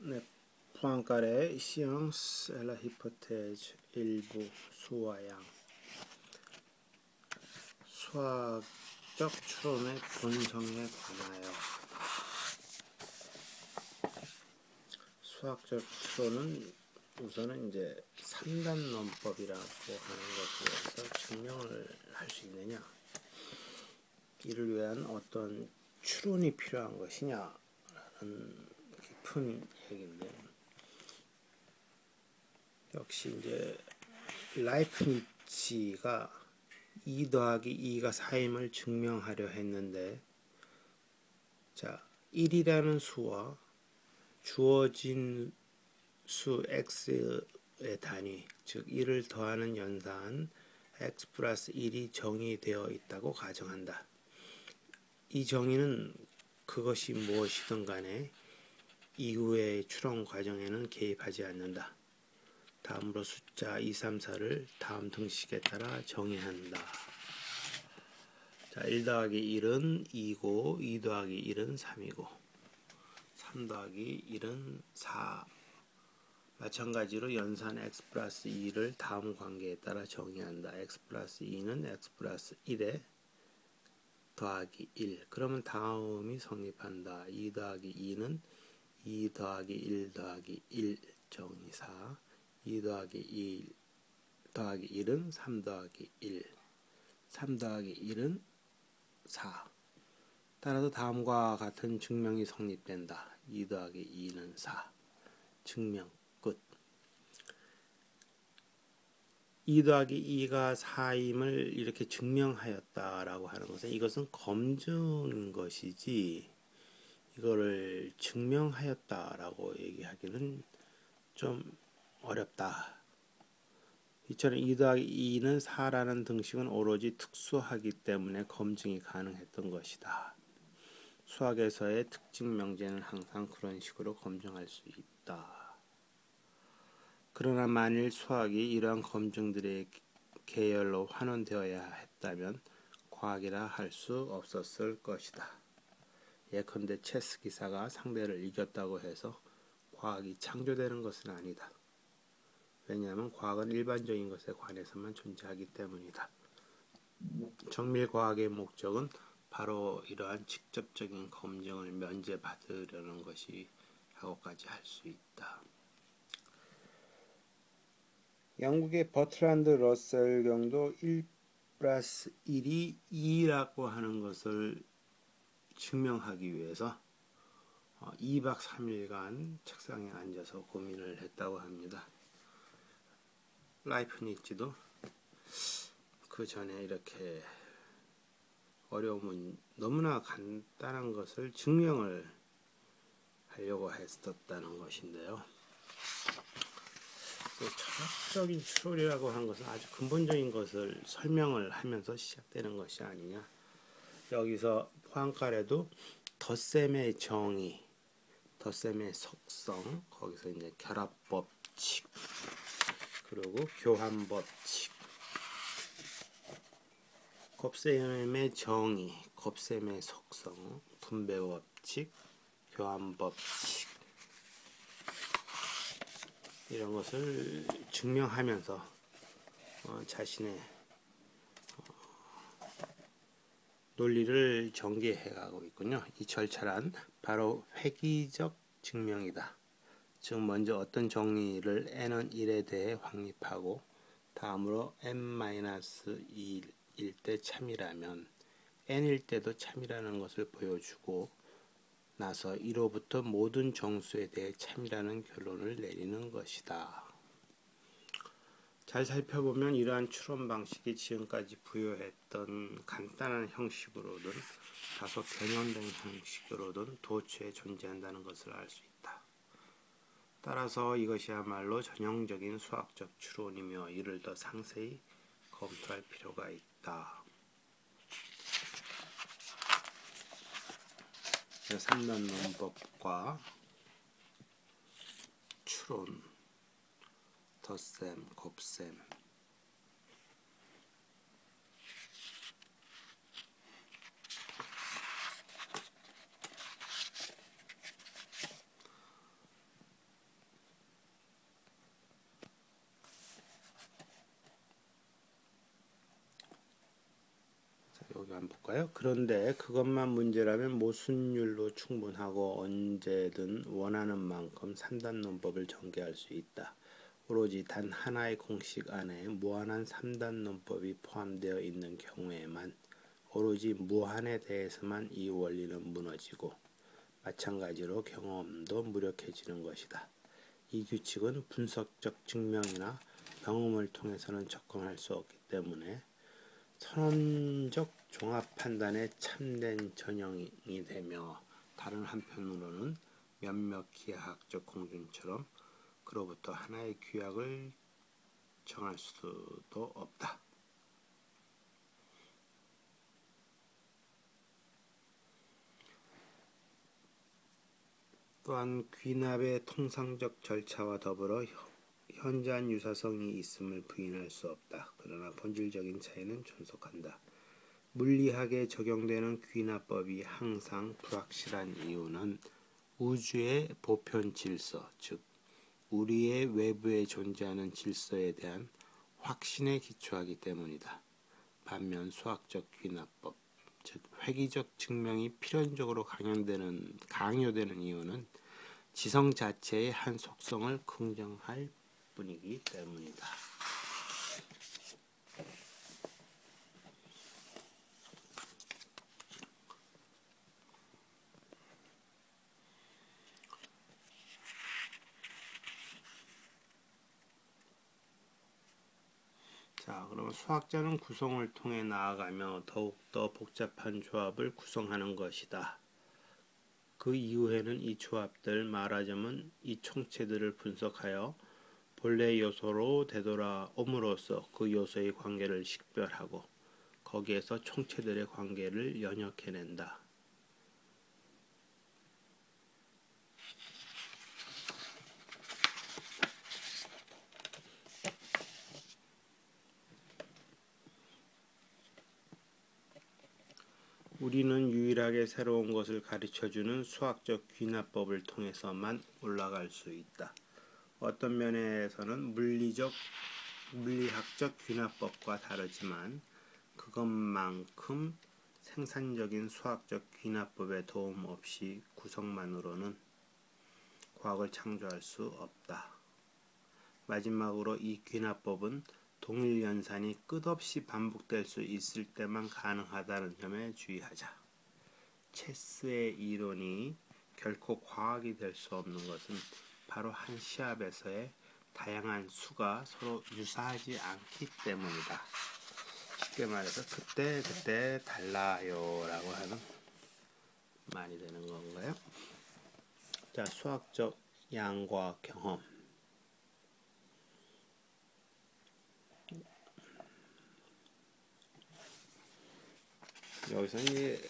네, 포항가래 시앙스 엘라 히포테즈 일부 수화양 수학적 추론의 본성에 관하여. 수학적 추론은 우선은 이제 3단 논법이라고 하는 것에 대해서 증명을 할 수 있느냐, 이를 위한 어떤 추론이 필요한 것이냐라는 깊은 얘기인데, 역시 이제 라이프니츠가 2 더하기 2가 4임을 증명하려 했는데, 자, 1이라는 수와 주어진 수 x의 단위, 즉 1을 더하는 연산 x 플러스 1이 정의되어 있다고 가정한다. 이 정의는 그것이 무엇이든 간에 이후의 추론 과정에는 개입하지 않는다. 다음으로 숫자 2, 3, 4를 다음 등식에 따라 정의한다. 자, 1 더하기 1은 2고 2 더하기 1은 3이고 3 더하기 1은 4. 마찬가지로 연산 x 플러스 2를 다음 관계에 따라 정의한다. x 플러스 2는 x 플러스 1에 더하기 1. 그러면 다음이 성립한다. 2 더하기 2는 2 더하기 1 더하기 1 정의 4. 2 더하기 2 더하기 1은 3 더하기 1. 3 더하기 1은 4. 따라서 다음과 같은 증명이 성립된다. 2 더하기 2는 4. 증명 끝. 2 더하기 2가 4임을 이렇게 증명하였다라고 하는 것은, 이것은 검증인 것이지 이거를 증명하였다라고 얘기하기는 좀 어렵다. 이처럼 2 더하기 2는 4라는 등식은 오로지 특수하기 때문에 검증이 가능했던 것이다. 수학에서의 특징 명제는 항상 그런 식으로 검증할 수 있다. 그러나 만일 수학이 이러한 검증들의 계열로 환원되어야 했다면 과학이라 할 수 없었을 것이다. 예컨대 체스 기사가 상대를 이겼다고 해서 과학이 창조되는 것은 아니다. 왜냐하면 과학은 일반적인 것에 관해서만 존재하기 때문이다. 정밀과학의 목적은 바로 이러한 직접적인 검증을 면제받으려는 것이라고까지 할 수 있다. 영국의 버트란드 러셀 경도 1 플러스 1이 2라고 하는 것을 증명하기 위해서 2박 3일간 책상에 앉아서 고민을 했다고 합니다. 라이프니츠도 그 전에 이렇게 어려운, 너무나 간단한 것을 증명을 하려고 했었다는 것인데요. 철학적인 추론이라고 하는 것은 아주 근본적인 것을 설명을 하면서 시작되는 것이 아니냐. 여기서 포항가래도 덧셈의 정의, 덧셈의 속성, 거기서 이제 결합법칙, 그리고 교환법칙, 곱셈의 정의, 곱셈의 속성, 분배법칙, 교환법칙, 이런 것을 증명하면서 자신의 논리를 전개해가고 있군요. 이 절차란 바로 획의적 증명이다. 즉 먼저 어떤 정의를 n은 1에 대해 확립하고 다음으로 n-2일 때 참이라면 n일 때도 참이라는 것을 보여주고 나서 이로부터 모든 정수에 대해 참이라는 결론을 내리는 것이다. 잘 살펴보면 이러한 추론 방식이 지금까지 부여했던 간단한 형식으로든 다소 변형된 형식으로든 도처에 존재한다는 것을 알 수 있다. 따라서 이것이야말로 전형적인 수학적 추론이며 이를 더 상세히 검토할 필요가 있다. 3단 논법과 추론, 덧셈, 곱셈. 한번 볼까요? 그런데 그것만 문제라면 모순율로 충분하고 언제든 원하는 만큼 3단 논법을 전개할 수 있다. 오로지 단 하나의 공식 안에 무한한 3단 논법이 포함되어 있는 경우에만 오로지 무한에 대해서만 이 원리는 무너지고 마찬가지로 경험도 무력해지는 것이다. 이 규칙은 분석적 증명이나 경험을 통해서는 접근할 수 없기 때문에 선언적 종합 판단의 참된 전형이 되며 다른 한편으로는 몇몇 기하학적 공준처럼 그로부터 하나의 규약을 정할 수도 없다. 또한 귀납의 통상적 절차와 더불어 현저한 유사성이 있음을 부인할 수 없다. 그러나 본질적인 차이는 존속한다. 물리학에 적용되는 귀납법이 항상 불확실한 이유는 우주의 보편 질서, 즉 우리의 외부에 존재하는 질서에 대한 확신에 기초하기 때문이다. 반면 수학적 귀납법, 즉 획기적 증명이 필연적으로 강요되는 이유는 지성 자체의 한 속성을 긍정할 뿐이기 때문이다. 자, 그러면 수학자는 구성을 통해 나아가며 더욱더 복잡한 조합을 구성하는 것이다. 그 이후에는 이 조합들, 말하자면 이 총체들을 분석하여 본래 요소로 되돌아옴으로써 그 요소의 관계를 식별하고 거기에서 총체들의 관계를 연역해낸다. 우리는 유일하게 새로운 것을 가르쳐주는 수학적 귀납법을 통해서만 올라갈 수 있다. 어떤 면에서는 물리학적 귀납법과 다르지만 그것만큼 생산적인 수학적 귀납법의 도움 없이 구성만으로는 과학을 창조할 수 없다. 마지막으로 이 귀납법은 동일 연산이 끝없이 반복될 수 있을 때만 가능하다는 점에 주의하자. 체스의 이론이 결코 과학이 될 수 없는 것은 바로 한 시합에서의 다양한 수가 서로 유사하지 않기 때문이다. 쉽게 말해서 그때 달라요 라고 하는 말이 되는 건가요? 자, 수학적 양과 경험. 여기서 이제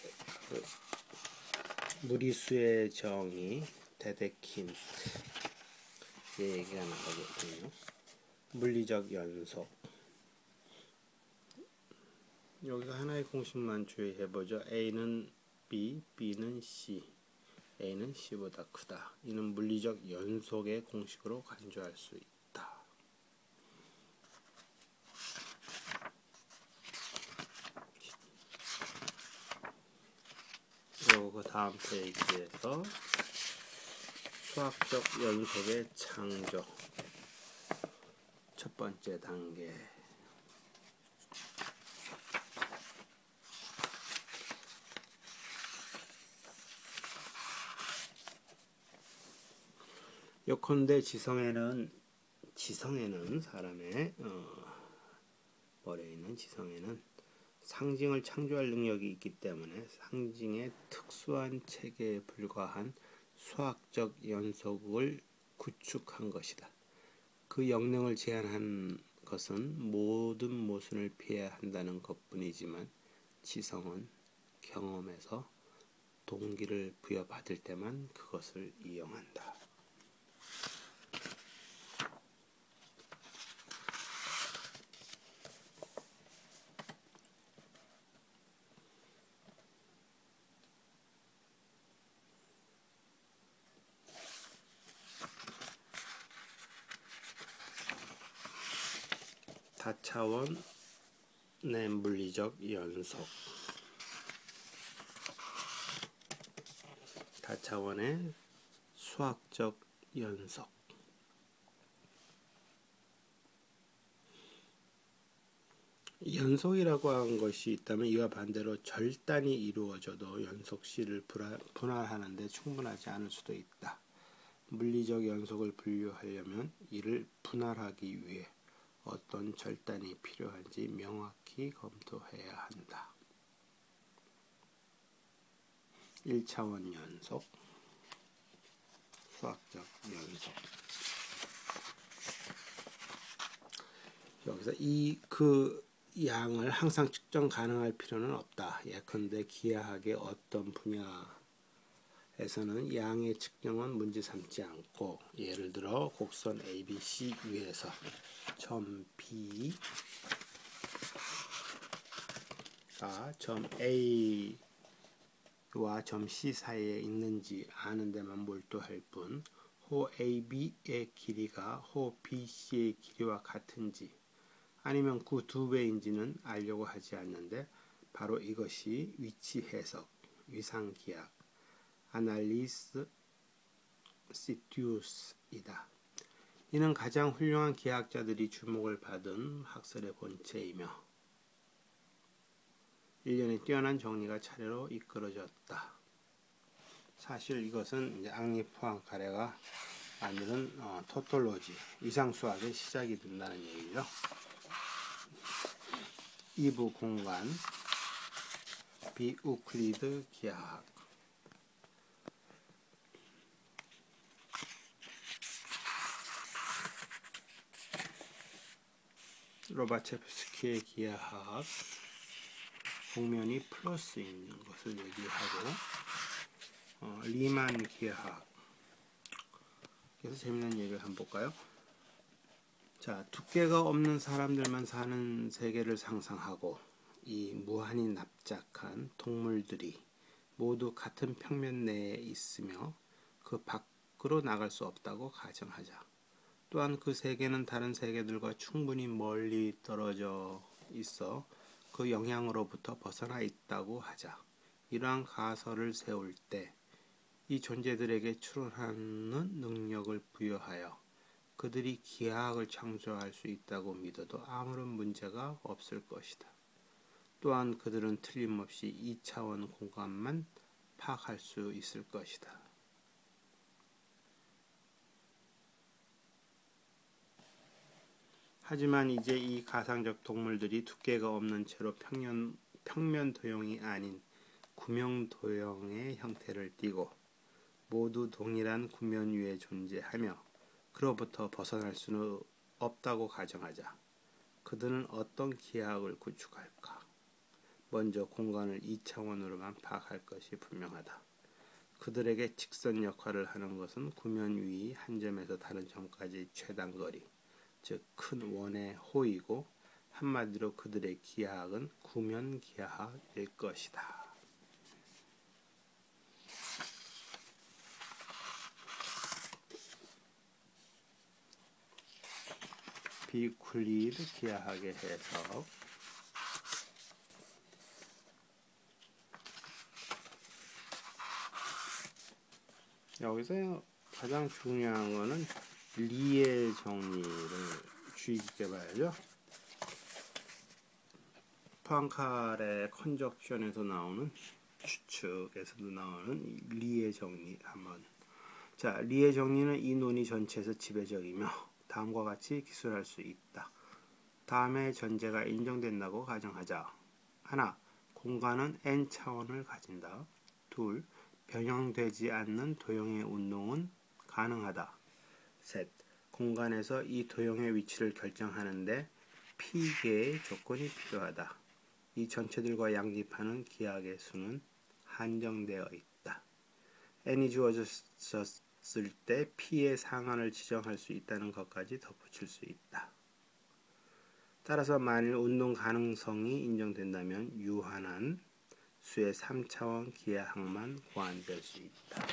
무리수의 정의, 데데킨 얘기가 나오거든요. 물리적 연속. 여기서 하나의 공식만 주의해보죠. A는 B, B는 C. A는 C보다 크다. 이는 물리적 연속의 공식으로 간주할 수 있다. 그 다음 페이지에서 수학적 연속의 창조 첫 번째 단계. 요컨대 지성에는 사람의 머리에 있는 지성에는 상징을 창조할 능력이 있기 때문에 상징의 특수한 체계에 불과한 수학적 연속을 구축한 것이다. 그 역량을 제한한 것은 모든 모순을 피해야 한다는 것뿐이지만 지성은 경험에서 동기를 부여받을 때만 그것을 이용한다. 다차원의 물리적 연속. 4차원의 수학적 연속. 연속이라고 한 것이 있다면 이와 반대로 절단이 이루어져도 연속식을 분할하는 데 충분하지 않을 수도 있다. 물리적 연속을 분류하려면 이를 분할하기 위해 어떤 절단이 필요한지 명확히 검토해야 한다. 1차원 연속, 수학적 연속. 여기서 그 양을 항상 측정 가능할 필요는 없다. 예컨대 기하학의 어떤 분야에서는 양의 측정은 문제 삼지 않고, 예를 들어 곡선 ABC 위에서 점 B가 점 A와 점 C 사이에 있는지 아는 데만 몰두할 뿐, 호 AB의 길이가 호 BC의 길이와 같은지 아니면 그 2배인지는 알려고 하지 않는데, 바로 이것이 위치 해석, 위상기하, 아날리스 시튜스이다. 이는 가장 훌륭한 기하학자들이 주목을 받은 학설의 본체이며 일련의 뛰어난 정리가 차례로 이끌어졌다. 사실 이것은 이제 앙리 포앙카레가 만드는 토톨로지, 위상수학의 시작이 된다는 얘기죠. 2부 공간, 비우클리드 기하학. 로바체프스키의 기하학, 복면이 플러스 있는 것을 얘기하고, 리만 기하학. 그래서 재미있는 얘기를 한번 볼까요? 자, 두께가 없는 사람들만 사는 세계를 상상하고, 이 무한히 납작한 동물들이 모두 같은 평면 내에 있으며 그 밖으로 나갈 수 없다고 가정하자. 또한 그 세계는 다른 세계들과 충분히 멀리 떨어져 있어 그 영향으로부터 벗어나 있다고 하자. 이러한 가설을 세울 때 이 존재들에게 추론하는 능력을 부여하여 그들이 기하학을 창조할 수 있다고 믿어도 아무런 문제가 없을 것이다. 또한 그들은 틀림없이 2차원 공간만 파악할 수 있을 것이다. 하지만 이제 이 가상적 동물들이 두께가 없는 채로 평면 도형이 아닌 구명 도형의 형태를 띠고 모두 동일한 구면 위에 존재하며 그로부터 벗어날 수는 없다고 가정하자. 그들은 어떤 기하학을 구축할까? 먼저 공간을 2차원으로만 파악할 것이 분명하다. 그들에게 직선 역할을 하는 것은 구면 위 한 점에서 다른 점까지 최단거리, 즉 큰 원의 호이고, 한마디로 그들의 기하학은 구면 기하학일 것이다. 비우클리드 기하학의 해석. 여기서 가장 중요한 거는 리의 정리를 주의 깊게 봐야죠. 포앙카레 컨적션에서 나오는, 추측에서도 나오는 리의 정리 한번. 자, 리의 정리는 이 논의 전체에서 지배적이며 다음과 같이 기술할 수 있다. 다음의 전제가 인정된다고 가정하자. 하나, 공간은 n차원을 가진다. 둘, 변형되지 않는 도형의 운동은 가능하다. 셋, 공간에서 이 도형의 위치를 결정하는데 p개의 조건이 필요하다. 이 전체들과 양립하는 기하학의 수는 한정되어 있다. n이 주어졌을 때 p의 상한을 지정할 수 있다는 것까지 덧붙일 수 있다. 따라서 만일 운동 가능성이 인정된다면 유한한 수의 3차원 기하학만 고안될 수 있다.